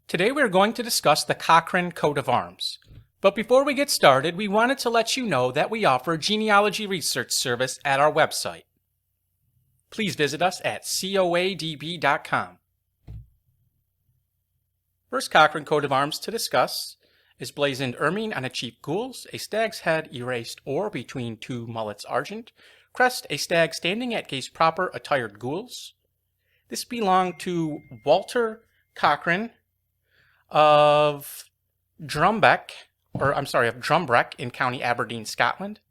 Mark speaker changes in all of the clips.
Speaker 1: Today we are going to discuss the Cochrane coat of arms. But before we get started, we wanted to let you know that we offer a genealogy research service at our website. Please visit us at coadb.com. First Cochrane coat of arms to discuss is blazoned Ermine on a chief gules, a stag's head erased or between two mullets argent, crest, a stag standing at gaze proper, attired gules. This belonged to Walter Cochrane of Drumbreck in County Aberdeen, Scotland.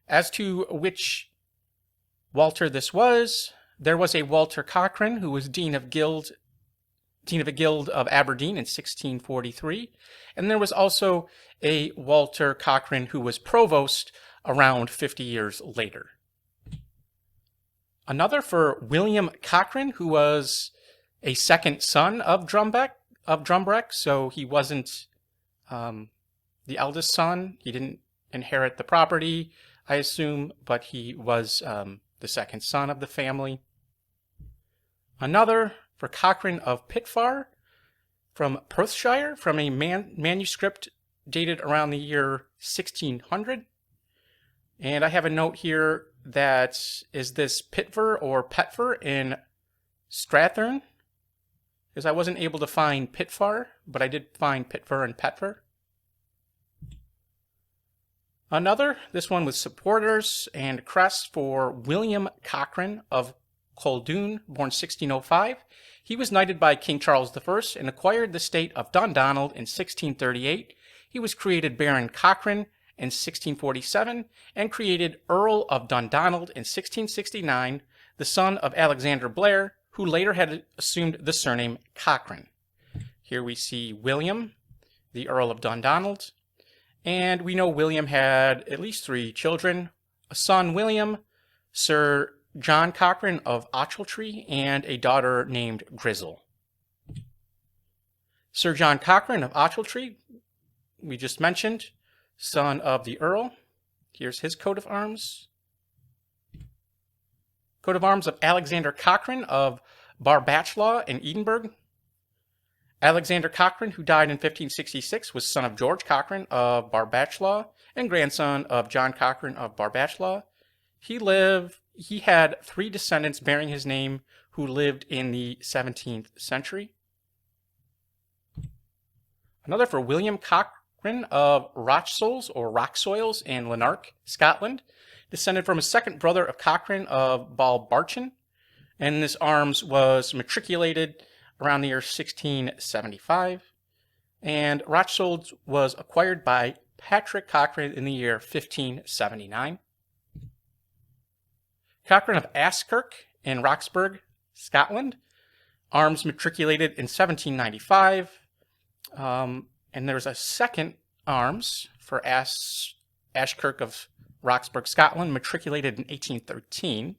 Speaker 1: As to which Walter this was, there was a Walter Cochrane who was Dean of a Guild of Aberdeen in 1643, and there was also a Walter Cochrane who was provost around 50 years later. Another for William Cochrane, who was a second son of Drumbreck, so he wasn't the eldest son. He didn't inherit the property, I assume, but he was the second son of the family. Another for Cochrane of Pitfarr from Perthshire, from a manuscript dated around the year 1600. And I have a note here that is this Pitver or Petver in Strathearn, because I wasn't able to find Pitfarr, but I did find Pitver and Petver. Another, this one with supporters and crest for William Cochrane of Coldoun, born 1605. He was knighted by King Charles I and acquired the state of Dundonald in 1638. He was created Baron Cochrane in 1647 and created Earl of Dundonald in 1669, the son of Alexander Blair, who later had assumed the surname Cochrane. Here we see William, the Earl of Dundonald, and we know William had at least 3 children, a son William, Sir John Cochrane of Ochiltree, and a daughter named Grizzle. Sir John Cochrane of Ochiltree, we just mentioned, son of the Earl. Here's his coat of arms. Coat of arms of Alexander Cochrane of Barbachlaw in Edinburgh. Alexander Cochrane, who died in 1566, was son of George Cochrane of Barbachlaw and grandson of John Cochrane of Barbachlaw. He had 3 descendants bearing his name who lived in the 17th century. Another for William Cochrane of Rochsoils or Rocksoils in Lanark, Scotland, descended from a second brother of Cochrane of Balbarchan, and this arms was matriculated around the year 1675, and Rochsoils was acquired by Patrick Cochrane in the year 1579. Cochrane of Askirk in Roxburgh, Scotland, arms matriculated in 1795, and there's a second arms for Ashkirk of Roxburgh, Scotland, matriculated in 1813.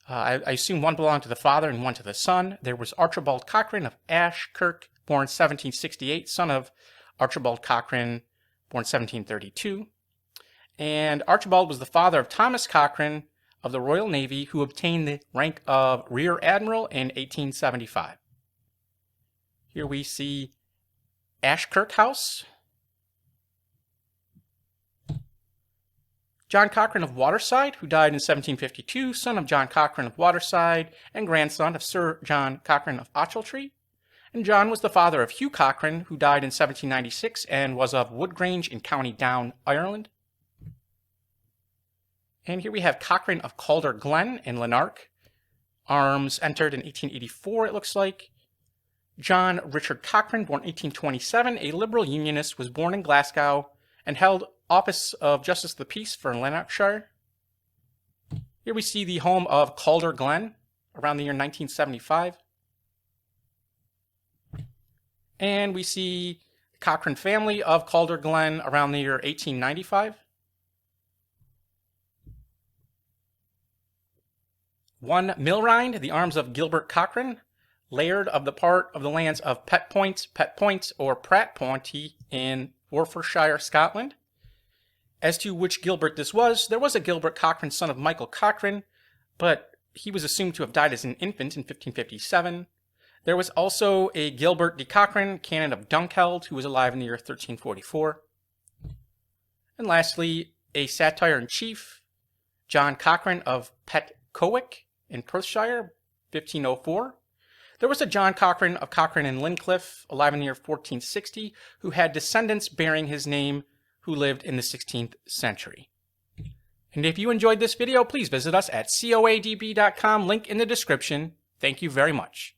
Speaker 1: I assume one belonged to the father and one to the son. There was Archibald Cochrane of Ashkirk, born 1768, son of Archibald Cochrane, born 1732. And Archibald was the father of Thomas Cochrane of the Royal Navy, who obtained the rank of Rear Admiral in 1875. Here we see Ashkirk House. John Cochrane of Waterside, who died in 1752, son of John Cochrane of Waterside and grandson of Sir John Cochrane of Ochiltree. And John was the father of Hugh Cochrane, who died in 1796 and was of Woodgrange in County Down, Ireland. And here we have Cochrane of Coldoun in Lanark. Arms entered in 1884, it looks like. John Richard Cochrane, born 1827, a liberal unionist, was born in Glasgow and held office of Justice of the Peace for Lanarkshire. Here we see the home of Coldoun around the year 1975. And we see the Cochrane family of Coldoun around the year 1895. One Milrind, the arms of Gilbert Cochrane, laird of the part of the lands of Pet Point, or Pratt Ponty in Forfarshire, Scotland. As to which Gilbert this was, there was a Gilbert Cochrane, son of Michael Cochrane, but he was assumed to have died as an infant in 1557. There was also a Gilbert de Cochran, Canon of Dundonald, who was alive in the year 1344. And lastly, a Strathearn chief, John Cochrane of Petver in Perthshire, 1504. There was a John Cochrane of Cochrane in Lincliffe, alive in the year 1460, who had descendants bearing his name who lived in the 16th century. And if you enjoyed this video, please visit us at coadb.com, link in the description. Thank you very much.